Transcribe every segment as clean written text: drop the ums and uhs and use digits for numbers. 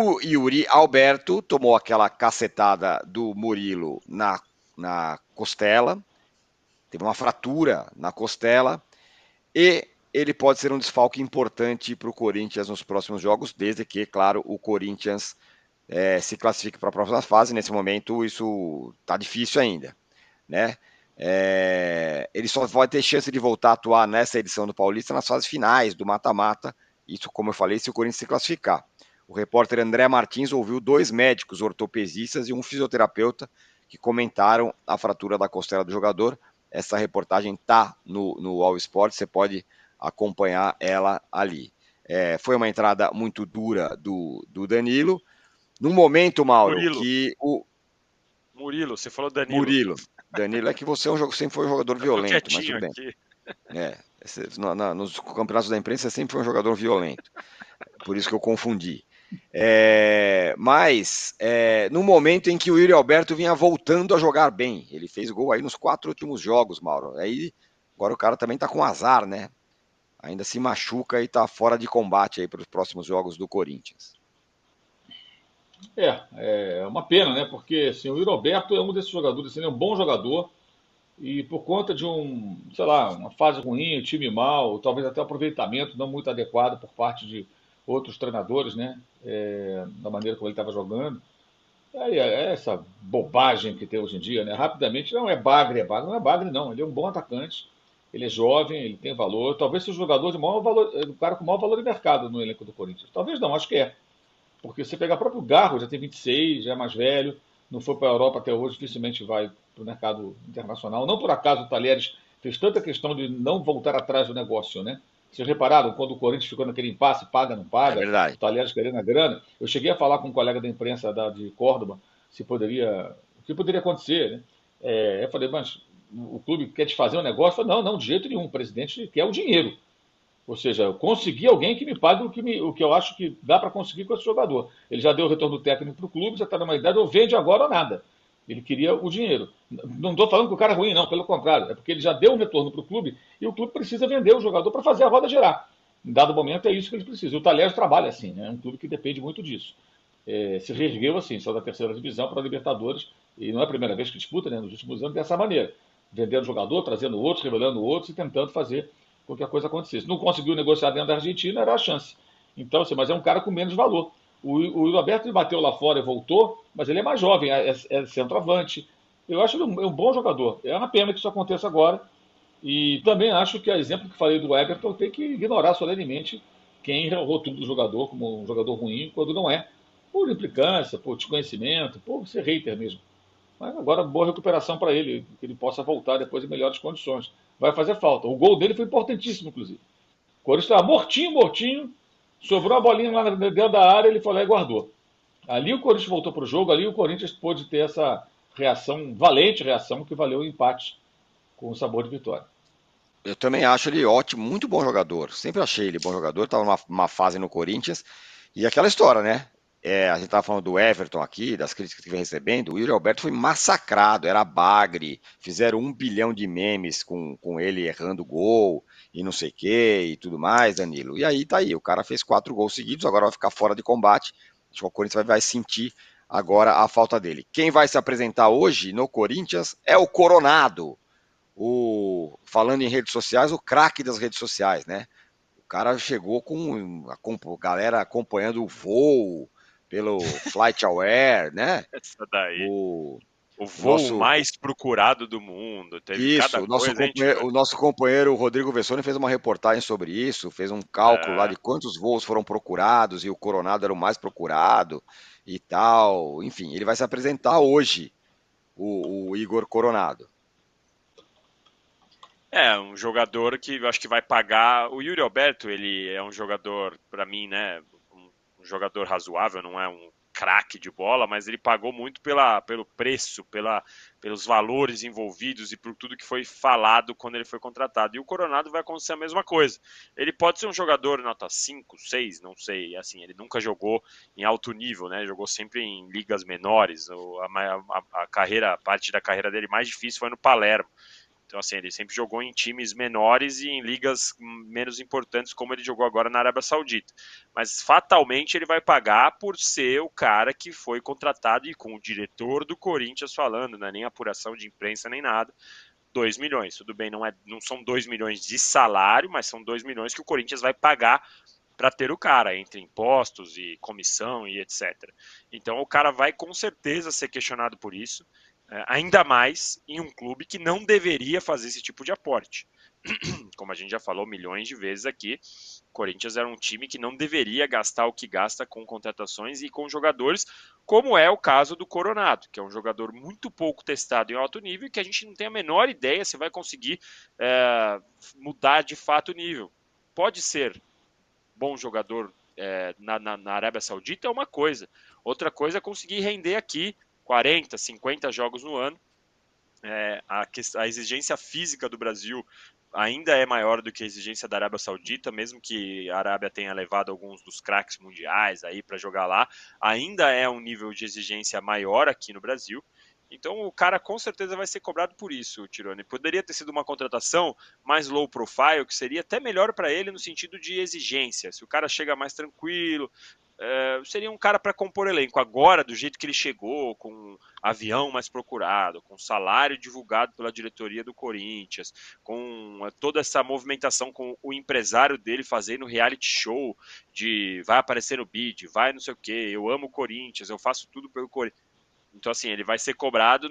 O Yuri Alberto tomou aquela cacetada do Murilo na costela, teve uma fratura na costela, e ele pode ser um desfalque importante para o Corinthians nos próximos jogos, desde que, claro, o Corinthians se classifique para a próxima fase. Nesse momento, isso está difícil ainda, né? Ele só vai ter chance de voltar a atuar nessa edição do Paulista nas fases finais do mata-mata. Isso, como eu falei, se o Corinthians se classificar. O repórter André Martins ouviu 2 médicos ortopedistas e um fisioterapeuta que comentaram a fratura da costela do jogador. Essa reportagem está no All Sport, você pode acompanhar ela ali. Foi uma entrada muito dura do Danilo. No momento, Mauro, Murilo. que o Murilo, você falou Danilo. Murilo. Danilo é que você sempre foi um jogador Eu tô violento, mas quietinho tudo bem. aqui. Nos campeonatos da imprensa você sempre foi um jogador violento. Por isso que eu confundi. No momento em que o Yuri Alberto vinha voltando a jogar bem, ele fez gol aí nos 4 últimos jogos, Mauro. Aí agora o cara também tá com azar, né? Ainda se machuca e tá fora de combate aí para os próximos jogos do Corinthians. É uma pena, né? Porque assim, o Yuri Alberto é um desses jogadores, assim, ele é um bom jogador e por conta de sei lá, uma fase ruim, um time mal, talvez até um aproveitamento não muito adequado por parte de outros treinadores, né? Da maneira como ele estava jogando. Aí é essa bobagem que tem hoje em dia, né? Rapidamente, não é bagre, não é bagre, não. Ele é um bom atacante, ele é jovem, ele tem valor. Talvez seja o jogador de maior valor, o cara com maior valor de mercado no elenco do Corinthians. Talvez não, acho que é. Porque você pegar o próprio Garro, já tem 26, já é mais velho, não foi para a Europa até hoje, dificilmente vai para o mercado internacional. Não por acaso o Talheres fez tanta questão de não voltar atrás do negócio, né? Vocês repararam quando o Corinthians ficou naquele impasse, paga, não É paga, o verdade. Talheres querendo a grana? Eu cheguei a falar com um colega da imprensa de Córdoba o que poderia acontecer, né? Eu falei, mas o clube quer desfazer o negócio? Eu falei, não, de jeito nenhum, o presidente quer o dinheiro. Ou seja, eu consegui alguém que me pague o que eu acho que dá para conseguir com esse jogador. Ele já deu o retorno técnico para o clube, já está numa idade, ou vende agora ou nada. Ele queria o dinheiro. Não estou falando que o cara é ruim, não, pelo contrário. É porque ele já deu um retorno para o clube e o clube precisa vender o jogador para fazer a roda girar. Em dado momento é isso que eles precisam. O Talheres trabalha assim, né? É um clube que depende muito disso. Se reergueu assim, só da terceira divisão para a Libertadores, e não é a primeira vez que disputa, né? Nos últimos anos, dessa maneira. Vendendo jogador, trazendo outros, revelando outros e tentando fazer com que a coisa acontecesse. Não conseguiu negociar dentro da Argentina, era a chance. Então, assim, mas é um cara com menos valor. O Roberto bateu lá fora e voltou, mas ele é mais jovem, é centroavante. Eu acho ele um bom jogador. É uma pena que isso aconteça agora. E também acho que, a exemplo que falei do Everton, tem que ignorar solenemente quem rotula o jogador como um jogador ruim, quando não é. Por implicância, por desconhecimento, por ser hater mesmo. Mas agora, boa recuperação para ele, que ele possa voltar depois em melhores condições. Vai fazer falta. O gol dele foi importantíssimo, inclusive. O Corinthians estava mortinho, sobrou a bolinha lá dentro da área, ele foi lá e guardou. Ali o Corinthians voltou para o jogo, ali o Corinthians pôde ter essa reação, valente reação, que valeu o empate com o sabor de vitória. Eu também acho ele ótimo, muito bom jogador. Sempre achei ele bom jogador. Estava numa fase no Corinthians. E aquela história, né? A gente estava falando do Everton aqui, das críticas que vem recebendo. O Yuri Alberto foi massacrado, era bagre. Fizeram 1 bilhão de memes com ele errando gol e não sei o que e tudo mais, Danilo. E aí tá aí, o cara fez 4 gols seguidos, agora vai ficar fora de combate. Acho que o Corinthians vai sentir agora a falta dele. Quem vai se apresentar hoje no Corinthians é o Coronado, falando em redes sociais, o craque das redes sociais, né? O cara chegou com a galera acompanhando o voo pelo Flight Aware, né? Essa daí. O, O o voo nosso mais procurado do mundo. Teve isso, cada coisa, hein, Tio? o nosso companheiro Rodrigo Vessone fez uma reportagem sobre isso, fez um cálculo lá É, de quantos voos foram procurados e o Coronado era o mais procurado e tal. Enfim, ele vai se apresentar hoje, o Igor Coronado. um jogador que eu acho que vai pagar. O Yuri Alberto, ele é um jogador, para mim, né? Um jogador razoável, não é um craque de bola, mas ele pagou muito pelo preço, pelos valores envolvidos e por tudo que foi falado quando ele foi contratado. E o Coronado vai acontecer a mesma coisa. Ele pode ser um jogador nota 5, 6, não sei, assim, ele nunca jogou em alto nível, né? Jogou sempre em ligas menores. A parte da carreira dele mais difícil foi no Palermo. Então, assim, ele sempre jogou em times menores e em ligas menos importantes, como ele jogou agora na Arábia Saudita. Mas, fatalmente, ele vai pagar por ser o cara que foi contratado e com o diretor do Corinthians falando, não é nem apuração de imprensa nem nada, 2 milhões. Tudo bem, não são 2 milhões de salário, mas são 2 milhões que o Corinthians vai pagar para ter o cara, entre impostos e comissão e etc. Então, o cara vai com certeza ser questionado por isso, ainda mais em um clube que não deveria fazer esse tipo de aporte. Como a gente já falou milhões de vezes aqui, o Corinthians era um time que não deveria gastar o que gasta com contratações e com jogadores, como é o caso do Coronado, que é um jogador muito pouco testado em alto nível e que a gente não tem a menor ideia se vai conseguir mudar de fato o nível. Pode ser bom jogador na Arábia Saudita é uma coisa, outra coisa é conseguir render aqui 40, 50 jogos no ano. A exigência física do Brasil ainda é maior do que a exigência da Arábia Saudita, mesmo que a Arábia tenha levado alguns dos craques mundiais aí para jogar lá, ainda é um nível de exigência maior aqui no Brasil. Então o cara com certeza vai ser cobrado por isso, Tirone. Poderia ter sido uma contratação mais low profile, que seria até melhor para ele no sentido de exigência. Se o cara chega mais tranquilo, seria um cara para compor elenco. Agora, do jeito que ele chegou, com avião mais procurado, com salário divulgado pela diretoria do Corinthians, com toda essa movimentação com o empresário dele fazendo reality show de vai aparecer no bid, vai não sei o que, eu amo o Corinthians, eu faço tudo pelo Corinthians. Então, assim, ele vai ser cobrado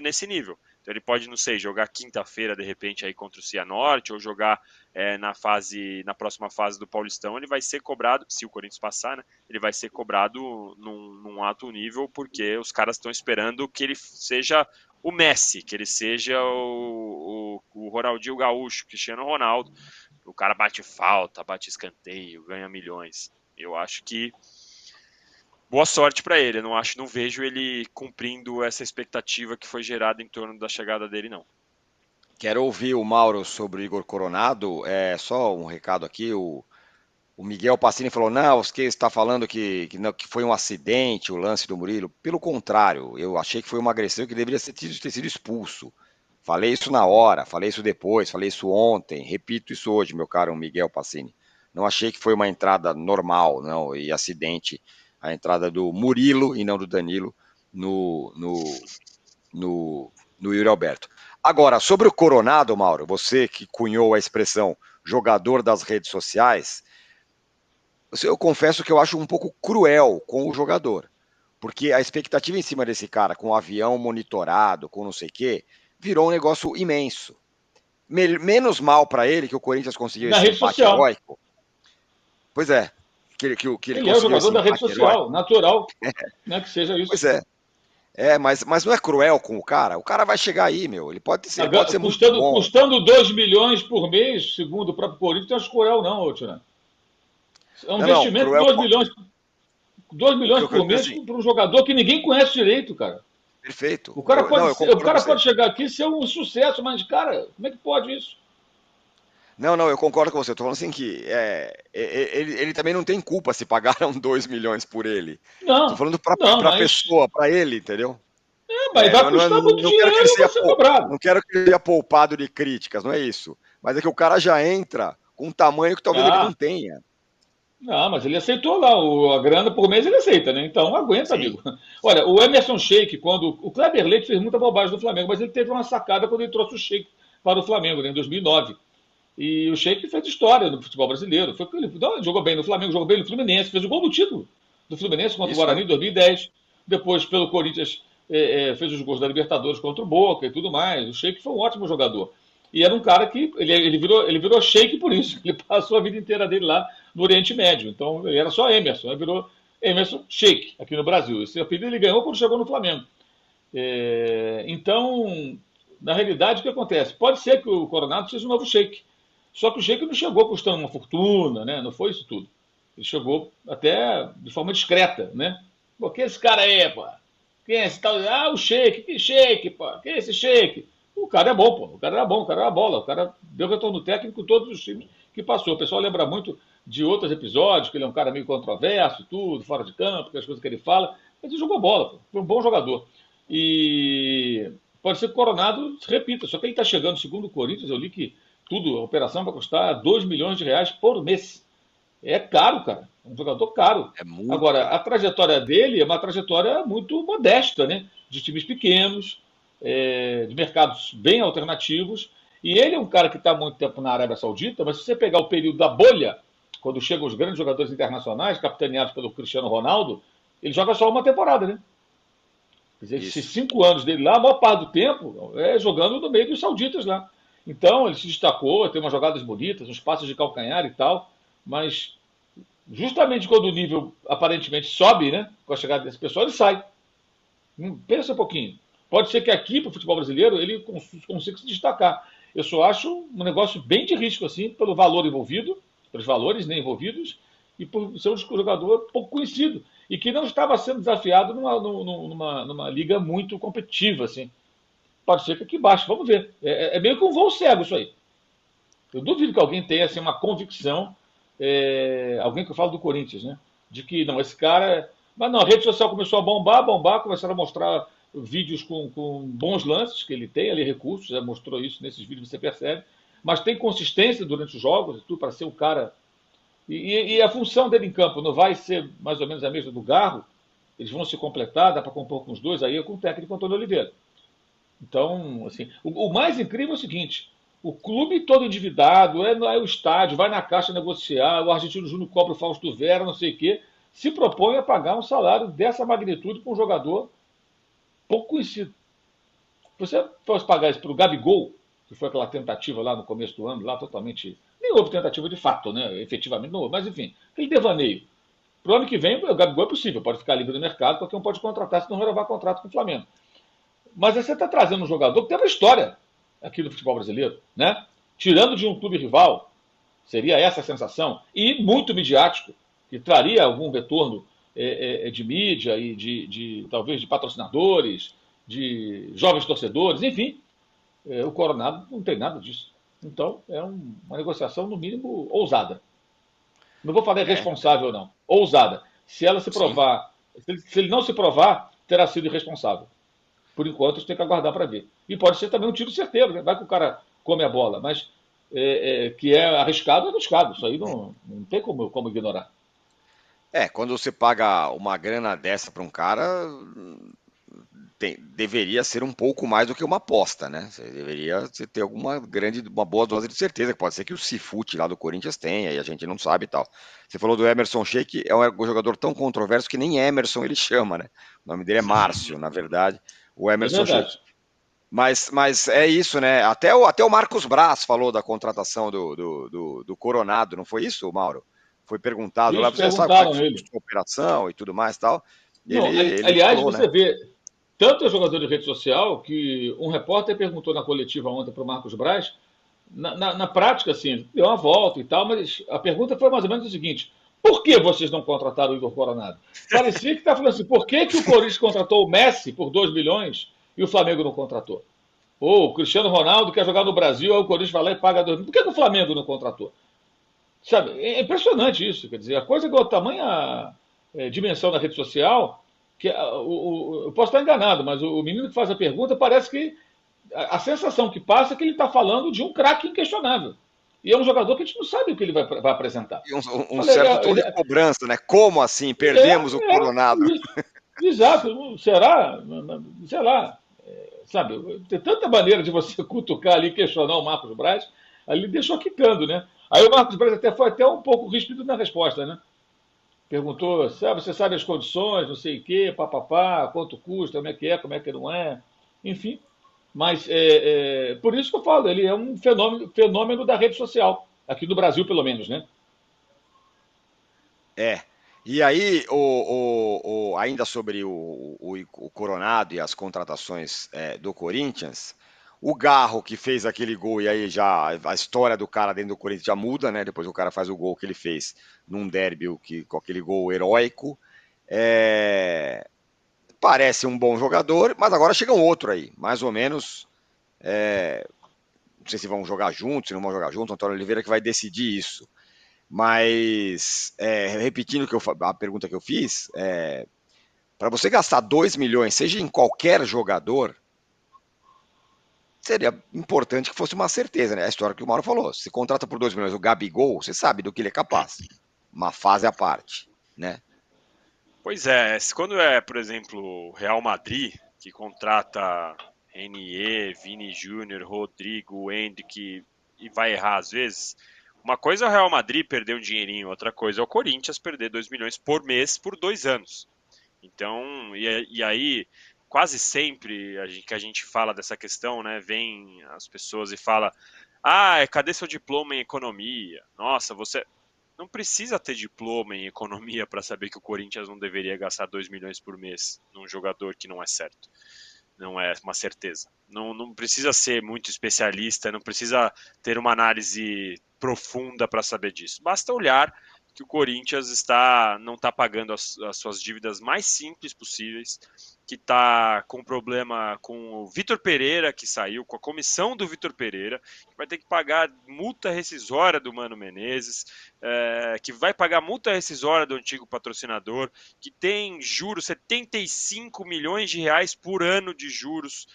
nesse nível. Então, ele pode, não sei, jogar quinta-feira, de repente, aí contra o Cianorte, ou jogar na próxima fase do Paulistão, ele vai ser cobrado, se o Corinthians passar, né? Ele vai ser cobrado num alto nível, porque os caras estão esperando que ele seja o Messi, que ele seja o Ronaldinho Gaúcho, Cristiano Ronaldo. O cara bate falta, bate escanteio, ganha milhões. Eu acho que boa sorte para ele. Não vejo ele cumprindo essa expectativa que foi gerada em torno da chegada dele, não. Quero ouvir o Mauro sobre o Igor Coronado. Só um recado aqui. O Miguel Pacini falou: não, você está falando que foi um acidente o lance do Murilo. Pelo contrário, eu achei que foi uma agressão que deveria ter sido expulso. Falei isso na hora, falei isso depois, falei isso ontem, repito isso hoje, meu caro Miguel Pacini. Não achei que foi uma entrada normal, não, e acidente a entrada do Murilo e não do Danilo no Yuri Alberto. Agora, sobre o Coronado, Mauro, você que cunhou a expressão jogador das redes sociais, eu confesso que eu acho um pouco cruel com o jogador, porque a expectativa em cima desse cara, com o avião monitorado, com não sei o quê, virou um negócio imenso. Menos mal para ele que o Corinthians conseguiu esse empate heróico. Pois é. Ele é o jogador da rede social, natural, né, que seja isso. Pois é. Mas não é cruel com o cara? O cara vai chegar aí, meu. Ele pode ser muito bom. Custando 2 milhões por mês, segundo o próprio Corinthians, não é cruel não, Tirano. É um investimento de 2 milhões. 2 milhões por mês assim, para um jogador que ninguém conhece direito, cara. Perfeito. O cara pode chegar aqui e ser um sucesso, mas, cara, como é que pode isso? Não, eu concordo com você. Eu tô falando assim que ele também não tem culpa se pagaram 2 milhões por ele. Tô falando pra pessoa, pra ele, entendeu? Mas vai custar muito dinheiro e vai ser cobrado. Não quero que ele seja poupado de críticas, não é isso. Mas é que o cara já entra com um tamanho que talvez ele não tenha. Não, mas ele aceitou lá, a grana por mês ele aceita, né? Então aguenta, sim, amigo. Olha, o Emerson Sheik, quando o Kleber Leite fez muita bobagem no Flamengo, mas ele teve uma sacada quando ele trouxe o Sheik para o Flamengo, né, em 2009. E o Sheik fez história no futebol brasileiro. Ele jogou bem no Flamengo, jogou bem no Fluminense, fez o gol do título do Fluminense contra o Guarani em 2010. Depois, pelo Corinthians, fez os gols da Libertadores contra o Boca e tudo mais. O Sheik foi um ótimo jogador. E era um cara que ele virou Sheik por isso. Ele passou a vida inteira dele lá no Oriente Médio. Então, ele era só Emerson. Ele virou Emerson Sheik aqui no Brasil. Esse apelido ele ganhou quando chegou no Flamengo. Então, na realidade, o que acontece? Pode ser que o Coronado seja um novo Sheik. Só que o Sheik não chegou custando uma fortuna, né? Não foi isso tudo. Ele chegou até de forma discreta, né? Pô, quem é esse cara aí, pô? Quem é esse tal? Ah, o Sheik. Que Sheik, pô? Quem é esse Sheik? O cara é bom, pô. O cara era bom, o cara era bola. O cara deu retorno técnico em todos os times que passou. O pessoal lembra muito de outros episódios, que ele é um cara meio controverso, tudo, fora de campo, as coisas que ele fala. Mas ele jogou bola, pô. Foi um bom jogador. E pode ser que o Coronado se repita. Só que ele está chegando, segundo o Corinthians, eu li que tudo, a operação vai custar 2 milhões de reais por mês. É caro, cara. É um jogador caro. É muito Agora, caro. a trajetória dele é uma trajetória muito modesta, né? De times pequenos, de mercados bem alternativos. E ele é um cara que está há muito tempo na Arábia Saudita, mas se você pegar o período da bolha, quando chegam os grandes jogadores internacionais, capitaneados pelo Cristiano Ronaldo, ele joga só uma temporada, né? Quer dizer, esses Isso. 5 anos dele lá, a maior parte do tempo é jogando no meio dos sauditas lá. Então, ele se destacou, tem umas jogadas bonitas, uns passos de calcanhar e tal, mas justamente quando o nível aparentemente sobe, né, com a chegada desse pessoal, ele sai. Pensa um pouquinho. Pode ser que aqui, para o futebol brasileiro, ele consiga se destacar. Eu só acho um negócio bem de risco, assim, pelo valor envolvido, pelos valores né, envolvidos, e por ser um jogador pouco conhecido. E que não estava sendo desafiado numa liga muito competitiva, assim. Pode ser que aqui baixe, vamos ver. É meio que um voo cego isso aí. Eu duvido que alguém tenha assim, uma convicção, alguém que eu falo do Corinthians, né? De que não, esse cara. Mas não, a rede social começou a bombar, começaram a mostrar vídeos com bons lances, que ele tem ali recursos, já mostrou isso nesses vídeos, você percebe. Mas tem consistência durante os jogos, tudo para ser o cara. E a função dele em campo não vai ser mais ou menos a mesma do Garro, eles vão se completar, dá para compor com os dois, aí é com o técnico Antônio Oliveira. Então, assim, o mais incrível é o seguinte: o clube todo endividado, é o estádio, vai na caixa negociar, o Argentino Júnior cobra o Fausto Vera, não sei o quê, se propõe a pagar um salário dessa magnitude para um jogador pouco conhecido. Se você fosse pagar isso para o Gabigol, que foi aquela tentativa lá no começo do ano, lá totalmente. Nem houve tentativa de fato, né? Efetivamente não houve, mas enfim, aquele devaneio. Para o ano que vem, o Gabigol é possível, pode ficar livre do mercado, qualquer um pode contratar se não renovar contrato com o Flamengo. Mas aí você está trazendo um jogador que tem uma história aqui do futebol brasileiro, né? Tirando de um clube rival, seria essa a sensação, e muito midiático, que traria algum retorno de mídia e talvez de patrocinadores, de jovens torcedores, enfim, o Coronado não tem nada disso. Então, é uma negociação, no mínimo, ousada. Não vou falar É, irresponsável, não. Ousada. Se ela se sim. provar, se ele não se provar, terá sido irresponsável. Por enquanto, a gente tem que aguardar para ver. E pode ser também um tiro certeiro, né? Vai que o cara come a bola, mas que é arriscado, é arriscado. Isso aí não tem como ignorar. Quando você paga uma grana dessa para um cara, deveria ser um pouco mais do que uma aposta, né? Você deveria ter uma boa dose de certeza, que pode ser que o Cifute lá do Corinthians tenha, e a gente não sabe e tal. Você falou do Emerson Sheik, é um jogador tão controverso que nem Emerson ele chama, né? O nome dele é Márcio, na verdade, o É Emerson verdade. Sheik. Mas é isso, né? Até o Marcos Braz falou da contratação do Coronado, não foi isso, Mauro? Foi perguntado lá, Isso, você sabe como é perguntaram que nele. custou a operação e tudo mais e tal. E Não, ele aliás, falou, né? você vê, tanto é jogador de rede social que um repórter perguntou na coletiva ontem para o Marcos Braz, na prática, assim, deu uma volta e tal, mas a pergunta foi mais ou menos o seguinte: por que vocês não contrataram o Igor Coronado? Parecia que está falando assim, por que o Corinthians contratou o Messi por 2 milhões e o Flamengo não contratou? Ou o Cristiano Ronaldo quer jogar no Brasil, aí o Corinthians vai lá e paga 2 milhões. Por que o Flamengo não contratou? Sabe, é impressionante isso. Quer dizer, a coisa ganhou tamanha dimensão na rede social que eu posso estar enganado, mas o menino que faz a pergunta parece que a sensação que passa é que ele está falando de um craque inquestionável. E é um jogador que a gente não sabe o que ele vai apresentar. E um Falei, certo tom de cobrança, né? Como assim? Perdemos o Coronado. isso. Exato. Será? Sei lá. Sabe, tem tanta maneira de você cutucar ali e questionar o Marcos Braz, ali deixou quicando, né? Aí o Marcos Braz foi até um pouco ríspido na resposta, né? Perguntou, você sabe as condições, não sei o quê, papapá, quanto custa, como é que não é, enfim. Mas por isso que eu falo, ele é um fenômeno da rede social, aqui no Brasil pelo menos, né? É. E aí, ainda sobre o Coronado e as contratações do Corinthians, o Garro que fez aquele gol, e aí já a história do cara dentro do Corinthians já muda, né? Depois o cara faz o gol que ele fez num derby com aquele gol heróico. Parece um bom jogador, mas agora chega um outro aí, mais ou menos. Não sei se vão jogar juntos, se não vão jogar juntos, Antônio Oliveira que vai decidir isso. Mas, repetindo a pergunta que eu fiz, para você gastar 2 milhões, seja em qualquer jogador, seria importante que fosse uma certeza, né? A história que o Mauro falou. Se contrata por 2 milhões o Gabigol, você sabe do que ele é capaz. Uma fase à parte, né? Pois é, quando é, por exemplo, o Real Madrid, que contrata Renier, Vini Júnior, Rodrigo, Endrick, e vai errar às vezes, uma coisa é o Real Madrid perder um dinheirinho, outra coisa é o Corinthians perder 2 milhões por mês por 2 anos. Então, e aí, quase sempre que a gente fala dessa questão, né, vem as pessoas e fala, cadê seu diploma em economia? Nossa, você não precisa ter diploma em economia para saber que o Corinthians não deveria gastar 2 milhões por mês num jogador que não é certo. Não é uma certeza. Não precisa ser muito especialista, não precisa ter uma análise profunda para saber disso. Basta olhar que o Corinthians não está pagando as suas dívidas mais simples possíveis, que está com problema com o Vitor Pereira, que saiu, com a comissão do Vitor Pereira, que vai ter que pagar multa rescisória do Mano Menezes, que vai pagar multa rescisória do antigo patrocinador, que tem juros, 75 milhões de reais por ano de juros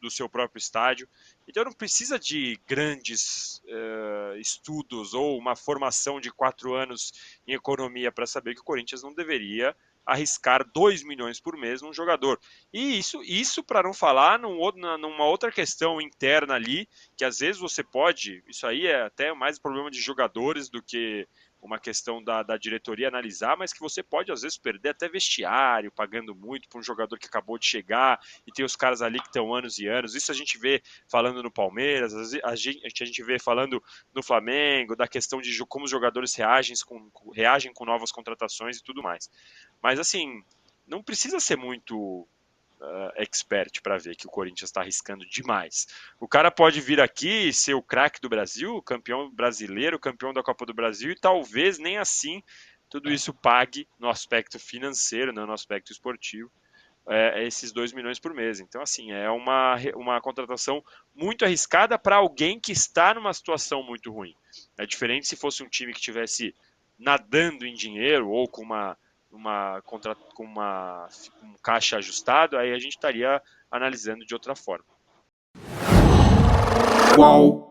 do seu próprio estádio. Então não precisa de grandes estudos ou uma formação de 4 anos em economia para saber que o Corinthians não deveria arriscar 2 milhões por mês num jogador. E isso para não falar numa outra questão interna ali, que às vezes você pode, isso aí é até mais problema de jogadores do que uma questão da diretoria analisar, mas que você pode às vezes perder até vestiário, pagando muito para um jogador que acabou de chegar e tem os caras ali que estão anos e anos. Isso a gente vê falando no Palmeiras, a gente vê falando no Flamengo, da questão de como os jogadores reagem com novas contratações e tudo mais. Mas assim, não precisa ser muito expert para ver que o Corinthians está arriscando demais. O cara pode vir aqui ser o craque do Brasil, campeão brasileiro, campeão da Copa do Brasil, e talvez nem assim tudo isso pague no aspecto financeiro, no aspecto esportivo, esses 2 milhões por mês. Então, assim, é uma contratação muito arriscada para alguém que está numa situação muito ruim. É diferente se fosse um time que estivesse nadando em dinheiro ou com um caixa ajustado, aí a gente estaria analisando de outra forma. Qual